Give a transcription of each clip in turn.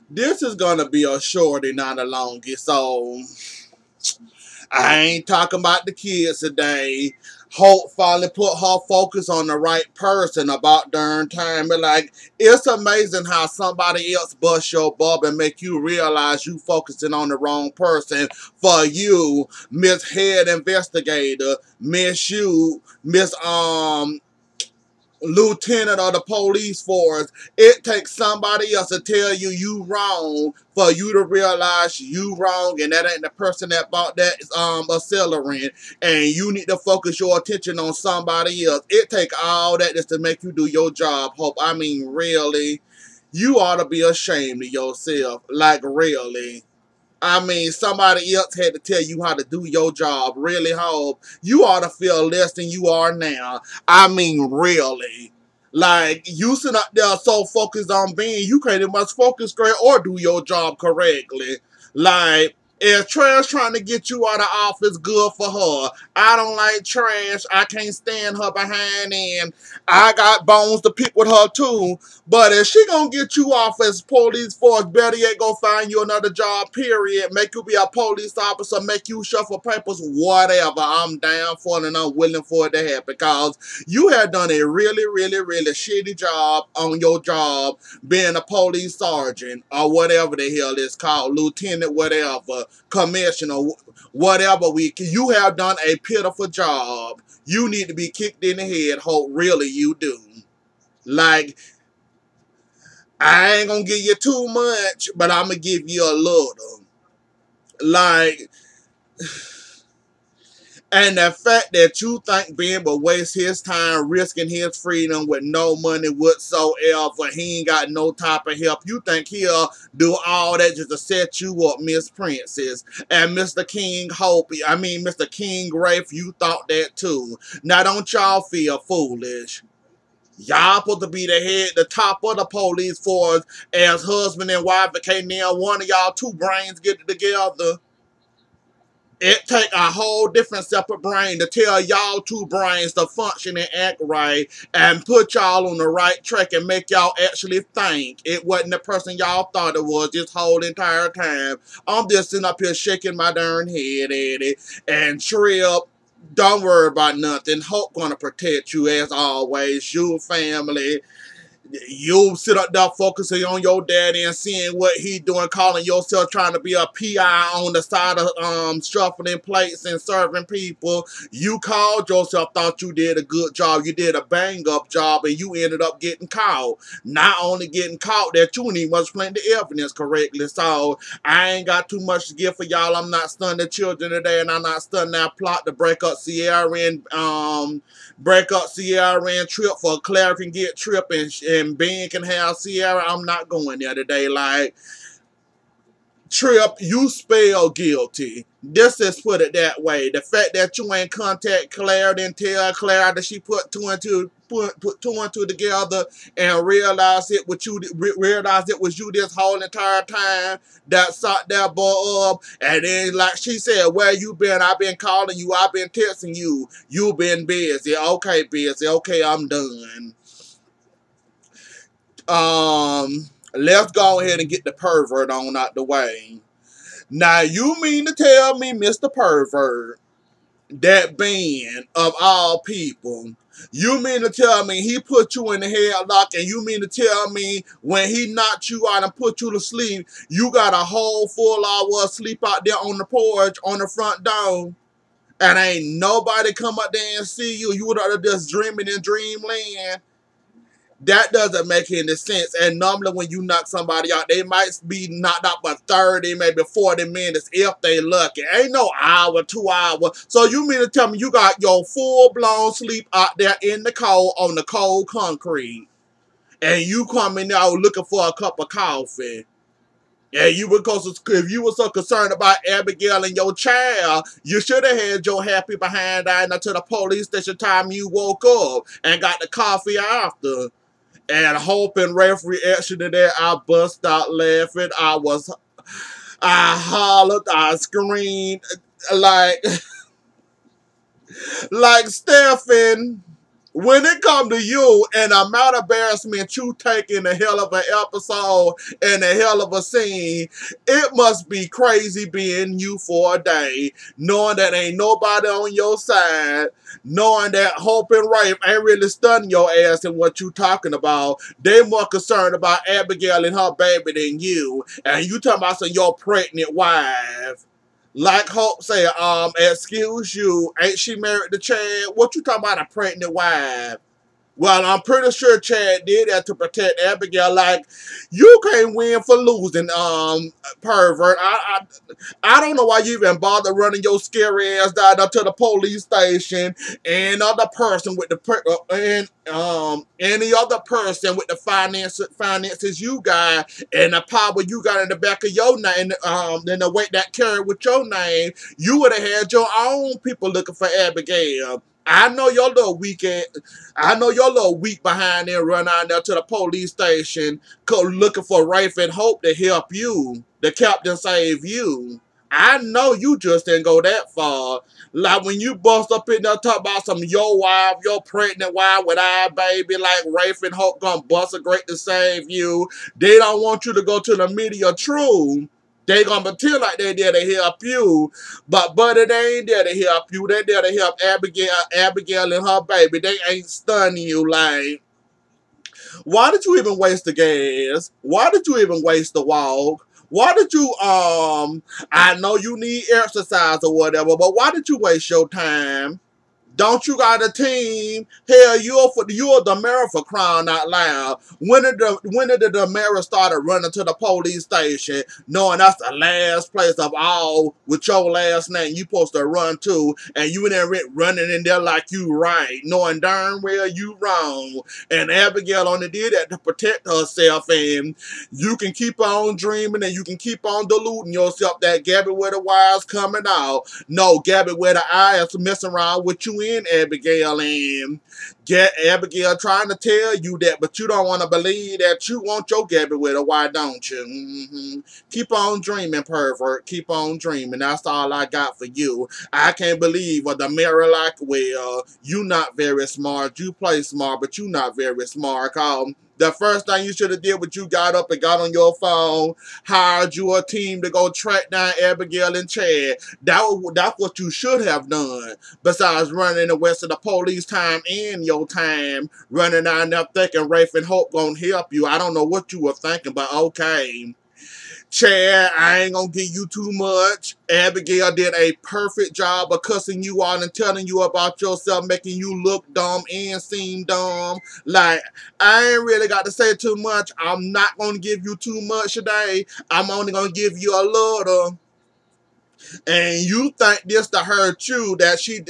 This is gonna be a shorty, not a longie. So I ain't talking about the kids today. Hope finally put her focus on the right person about darn time. But like, it's amazing how somebody else bust your bubble and make you realize you focusing on the wrong person. For you, Miss Head Investigator, Miss you, Miss lieutenant of the police force, it takes somebody else to tell you you wrong for you to realize you wrong, and that ain't the person that bought that accelerant, and you need to focus your attention on somebody else. It take all that just to make you do your job, Hope. I mean, really, you ought to be ashamed of yourself. Like, really. I mean, somebody else had to tell you how to do your job. Really, Hope. You ought to feel less than you are now. I mean, really. Like, you sit up there so focused on being, you can't even much focus great or do your job correctly. Like, if Trash trying to get you out of office, good for her. I don't like Trash. I can't stand her behind end. I got bones to pick with her too. But if she gonna get you off as police force, better yet go find you another job, period. Make you be a police officer, make you shuffle papers, whatever. I'm down for it and I'm willing for it to happen. Because you have done a really, really, really shitty job on your job being a police sergeant or whatever the hell it's called, lieutenant, whatever, commissioner, whatever. You have done a pitiful job. You need to be kicked in the head, Hope. Really, you do. Like, I ain't gonna give you too much, but I'm gonna give you a little. Like, and the fact that you think Ben will waste his time risking his freedom with no money whatsoever, he ain't got no type of help. You think he'll do all that just to set you up, Miss Princess. And Mr. King Hope, I mean Mr. King Rafe, you thought that too. Now don't y'all feel foolish. Y'all supposed to be the head, the top of the police force as husband and wife, but can't now one of y'all two brains get it together. It take a whole different separate brain to tell y'all two brains to function and act right and put y'all on the right track and make y'all actually think it wasn't the person y'all thought it was this whole entire time. I'm just sitting up here shaking my darn head at it and Trip. Don't worry about nothing. Hope gonna protect you as always. You family. You sit up there focusing on your daddy and seeing what he doing, calling yourself trying to be a PI on the side of shuffling plates and serving people. You called yourself, thought you did a good job. You did a bang up job and you ended up getting caught. Not only getting caught, that you didn't even explain the evidence correctly. So I ain't got too much to give for y'all. I'm not stunning the children today, and I'm not stunning that plot to break up Sierra and Trip for Claire can get Trip and Ben can have Sierra. I'm not going there today. Like, Trip, you spell guilty. This is put it that way. The fact that you ain't contact Claire, then tell Claire that she put two and two together and realize it was you this whole entire time that sought that boy up. And then, like she said, where you been? I've been calling you. I've been texting you. You been busy. Okay, busy. Okay, I'm done. Let's go ahead and get the pervert on out the way. Now, you mean to tell me, Mr. Pervert, that Ben, of all people, you mean to tell me he put you in the headlock and you mean to tell me when he knocked you out and put you to sleep, you got a whole full hour of sleep out there on the porch, on the front door, and ain't nobody come up there and see you? You were just dreaming in dreamland. That doesn't make any sense. And normally when you knock somebody out, they might be knocked out for 30, maybe 40 minutes if they lucky. Ain't no hour, 2 hours. So you mean to tell me you got your full-blown sleep out there in the cold on the cold concrete. And you coming out looking for a cup of coffee. And you because if you were so concerned about Abigail and your child, you should have had your happy behind out to the police station time you woke up and got the coffee after. And Hope and Ralph's reaction to that, I bust out laughing. I hollered, I screamed, like, like Stephen, when it come to you and the amount of embarrassment you take in a hell of an episode and a hell of a scene, it must be crazy being you for a day, knowing that ain't nobody on your side, knowing that Hope and Rafe ain't really stunning your ass in what you talking about. They more concerned about Abigail and her baby than you. And you talking about some your pregnant wife. Like Hope said, excuse you, ain't she married to Chad? What you talking about, a pregnant wife? Well, I'm pretty sure Chad did that to protect Abigail. Like, you can't win for losing, pervert. I don't know why you even bother running your scary ass down to the police station and other person with the any other person with the finances you got and the power you got in the back of your name, and the weight that carry with your name. You would have had your own people looking for Abigail. I know your little weak behind there run out there to the police station looking for Rafe and Hope to help you. The captain save you. I know you just didn't go that far. Like when you bust up in there talk about some your wife, your pregnant wife with our baby, like Rafe and Hope gonna bust a great to save you. They don't want you to go to the media true. They gonna pretend like they there to help you. But buddy, they ain't there to help you. They there to help Abigail and her baby. They ain't stunning you like. Why did you even waste the gas? Why did you even waste the walk? Why did you I know you need exercise or whatever, but why did you waste your time? Don't you got a team? Hell, you're the mayor for crying out loud. When did the mayor started running to the police station, knowing that's the last place of all with your last name you supposed to run to, and you in there running in there like you right, knowing darn well you wrong. And Abigail only did that to protect herself, and you can keep on dreaming and you can keep on deluding yourself that Gabi with the wires coming out. No, Gabi with the eyes messing around with you in Abigail, and get Abigail trying to tell you that, but you don't want to believe that you want your Gabi with her. Why don't you? Keep on dreaming, pervert. Keep on dreaming. That's all I got for you. I can't believe what the mayor like, well, you not very smart. You play smart, but you not very smart. The first thing you should have did was you got up and got on your phone, hired you a team to go track down Abigail and Chad. That's what you should have done. Besides running the west of the police time and your time, running down there thinking Rafe and Hope gonna help you. I don't know what you were thinking, but okay. Chad, I ain't gonna give you too much. Abigail did a perfect job of cussing you out and telling you about yourself, making you look dumb and seem dumb. Like, I ain't really got to say too much. I'm not gonna give you too much today. I'm only gonna give you a little. And you think this to hurt you, that she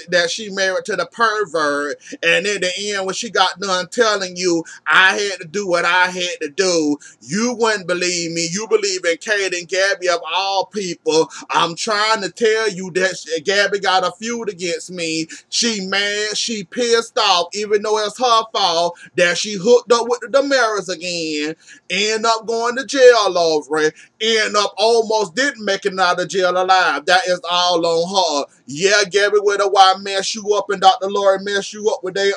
married to the pervert, and in the end when she got done telling you I had to do what I had to do, you wouldn't believe me. You believe in Kate and Gabi of all people. I'm trying to tell you that Gabi got a feud against me. She mad, she pissed off, even though it's her fault that she hooked up with the Damaris again, end up going to jail over it, end up almost didn't make it out of jail alive. That is all on her. Yeah, Gabi with a why mess you up and Dr. Lori mess you up with their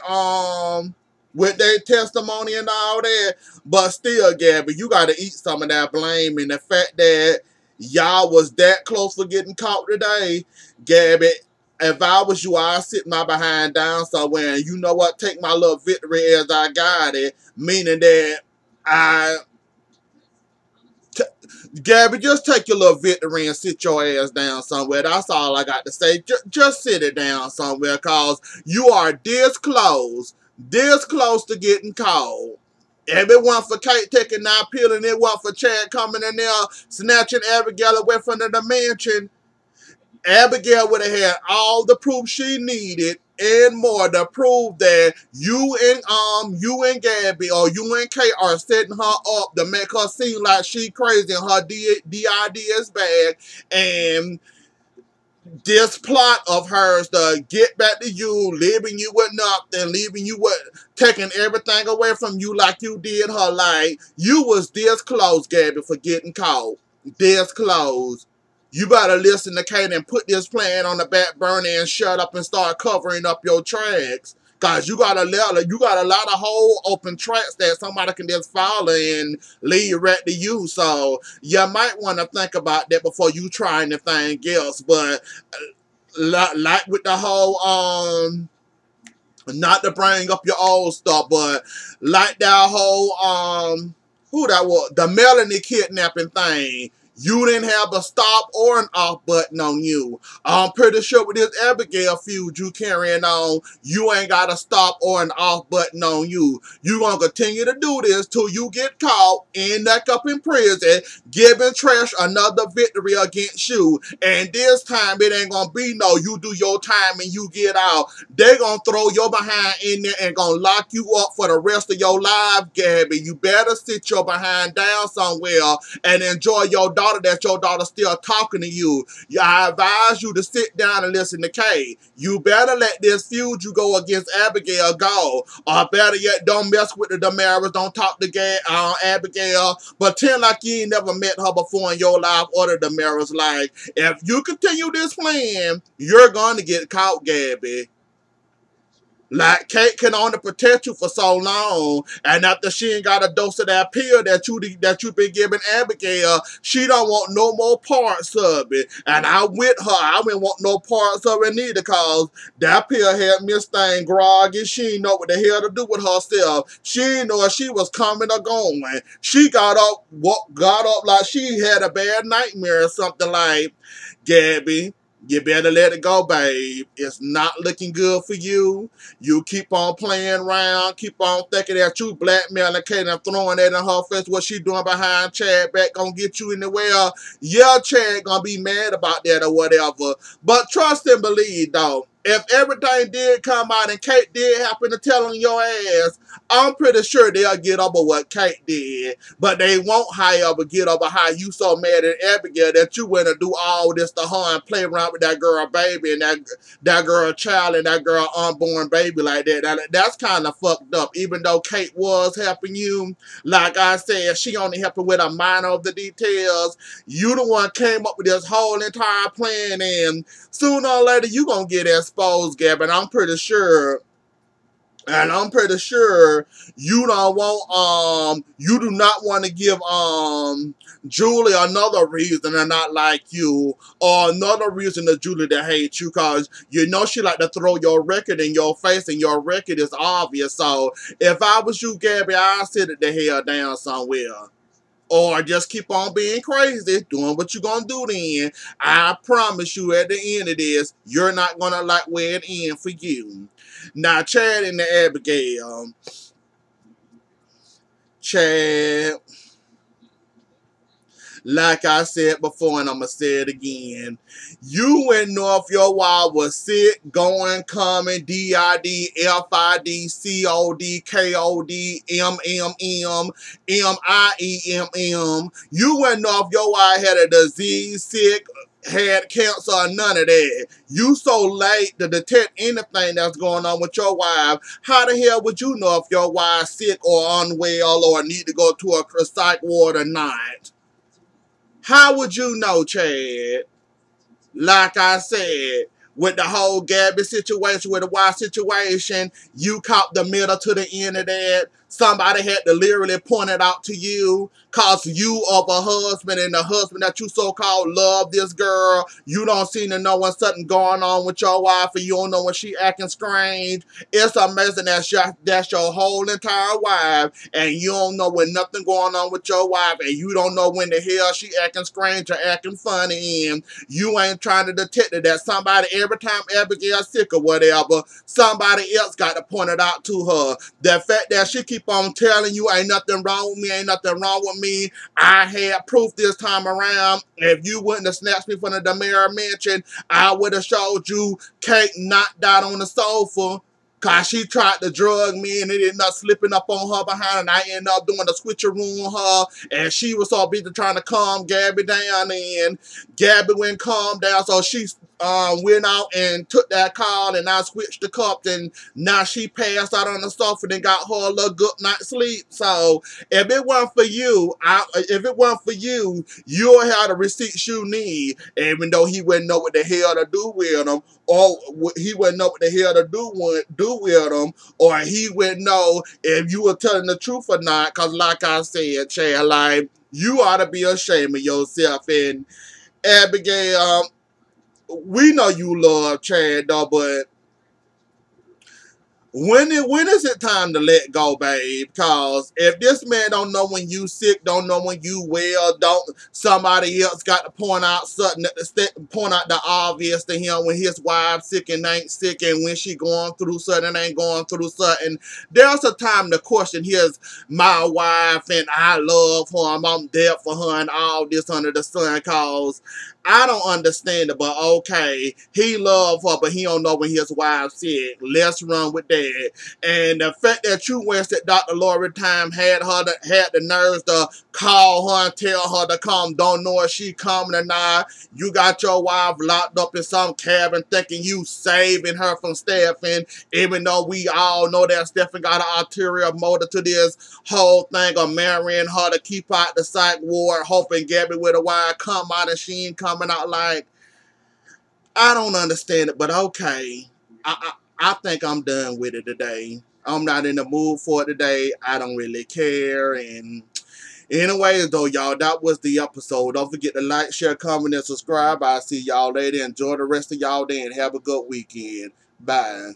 testimony and all that. But still, Gabi, you gotta eat some of that blame, and the fact that y'all was that close for getting caught today, Gabi. If I was you, I'd sit my behind down somewhere and you know what, take my little victory as I got it. Meaning that Gabi, just take your little victory and sit your ass down somewhere. That's all I got to say. Just sit it down somewhere, cause you are this close to getting caught. If it wasn't for Kate taking that pill and it wasn't for Chad coming in there snatching Abigail away from the mansion, Abigail would have had all the proof she needed and more to prove that you and Gabi or you and Kate are setting her up to make her seem like she crazy and her DID is bad, and this plot of hers to get back to you, leaving you with nothing, leaving you with taking everything away from you like you did her. Like, you was this close, Gabi, for getting caught. This close. You better listen to Kate and put this plan on the back burner and shut up and start covering up your tracks. Cause you got a lot of whole open tracks that somebody can just follow and lead right to you. So you might want to think about that before you try anything else. But like with the whole not to bring up your old stuff, but like that whole who that was, the Melanie kidnapping thing. You didn't have a stop or an off button on you. I'm pretty sure with this Abigail feud you carrying on, you ain't got a stop or an off button on you. You gonna continue to do this till you get caught, end up in prison, giving Trash another victory against you. And this time it ain't gonna be no you do your time and you get out. They gonna throw your behind in there and gonna lock you up for the rest of your life, Gabby. You better sit your behind down somewhere and enjoy your daughter, that your daughter still talking to you. I advise you to sit down and listen to Kay. You better let this feud you go against Abigail go. Or better yet, don't mess with the Damaris. Don't talk to Abigail. Pretend like you ain't never met her before in your life or the Damaris. Like, if you continue this plan, you're going to get caught, Gabby. Like, Kate can only protect you for so long, and after she ain't got a dose of that pill that you been giving Abigail, she don't want no more parts of it. And I with her, I didn't want no parts of it neither, cause that pill had Miss Thing groggy. She didn't know what the hell to do with herself. She didn't know if she was coming or going. She got up like she had a bad nightmare or something. Like, Gabby, you better let it go, babe. It's not looking good for you. You keep on playing around, keep on thinking that you blackmailing Kate and throwing that in her face. What she doing behind Chad back gonna get you anywhere. Yeah, Chad gonna be mad about that or whatever. But trust and believe, though. If everything did come out and Kate did happen to tell on your ass, I'm pretty sure they'll get over what Kate did. But they won't, however, get over how you so mad at Abigail that you went and do all this to her and play around with that girl baby and that girl child and that girl unborn baby like that. That's kind of fucked up. Even though Kate was helping you, like I said, she only helping with a minor of the details. You the one came up with this whole entire plan, and sooner or later you gonna get exposed, Gab. And I'm pretty sure you don't want you do not want to give Julie another reason to not like you, or another reason to Julie to hate you, cause you know she like to throw your record in your face, and your record is obvious. So if I was you, Gabby, I'd sit it the hell down somewhere. Or just keep on being crazy, doing what you're going to do then. I promise you at the end of this, you're not going to like where it ends for you. Now, Chad and the Abigail. Chad, like I said before, and I'm going to say it again. You and North Your Wild was sick, going, coming, DID, FID, COD, KOD, MMM, MIEMM. You and North Your Wild had a disease, sick, had cancer, or none of that. You so late to detect anything that's going on with your wife. How the hell would you know if your wife's sick or unwell or need to go to a psych ward or not? How would you know, Chad? Like I said, with the whole Gabby situation, with the wife situation, you caught the middle to the end of that. Somebody had to literally point it out to you, cause you of a husband, and the husband that you so-called love this girl, you don't seem to know when something going on with your wife, and you don't know when she acting strange. It's amazing that's your whole entire wife, and you don't know when nothing going on with your wife, and you don't know when the hell she acting strange or acting funny, and you ain't trying to detect it, that somebody, every time Abigail's sick or whatever, somebody else got to point it out to her. The fact that she keep on telling you ain't nothing wrong with me, ain't nothing wrong with me. I had proof this time around. If you wouldn't have snatched me from the Demira mansion, I would have showed you Kate knocked out on the sofa. Cause she tried to drug me and it ended up slipping up on her behind, and I ended up doing a switcheroo on her, and she was so busy trying to calm Gabby down, and Gabby wouldn't calm down, so she went out and took that call, and I switched the cups, and now she passed out on the sofa and got her a little good night's sleep. So if it weren't for you, you'll have the receipts you need, even though he wouldn't know what the hell to do with them, or he wouldn't know what the hell to do with them, or he wouldn't know if you were telling the truth or not. Cause like I said, Chad, like, you ought to be ashamed of yourself. And Abigail, we know you love Chad though, but when is it time to let go, babe? Cause if this man don't know when you sick, don't know when you well, don't somebody else got to point out something, point out the obvious to him when his wife sick and ain't sick, and when she going through something and ain't going through something. There's a time to question his my wife and I love her, I'm there for her and all this under the sun. Cause I don't understand it, but okay, he love her, but he don't know when his wife's sick. Let's run with that. And the fact that you wasted Dr. Lori time, had the nerves to call her and tell her to come, don't know if she coming or not. You got your wife locked up in some cabin thinking you saving her from Stephen, even though we all know that Stephen got an ulterior motive to this whole thing of marrying her to keep out the psych ward, hoping Gabi with a wife come out and she ain't coming out. Like, I don't understand it, but okay. I think I'm done with it today. I'm not in the mood for it today. I don't really care. And anyways, though, y'all, that was the episode. Don't forget to like, share, comment, and subscribe. I'll see y'all later. Enjoy the rest of y'all day and have a good weekend. Bye.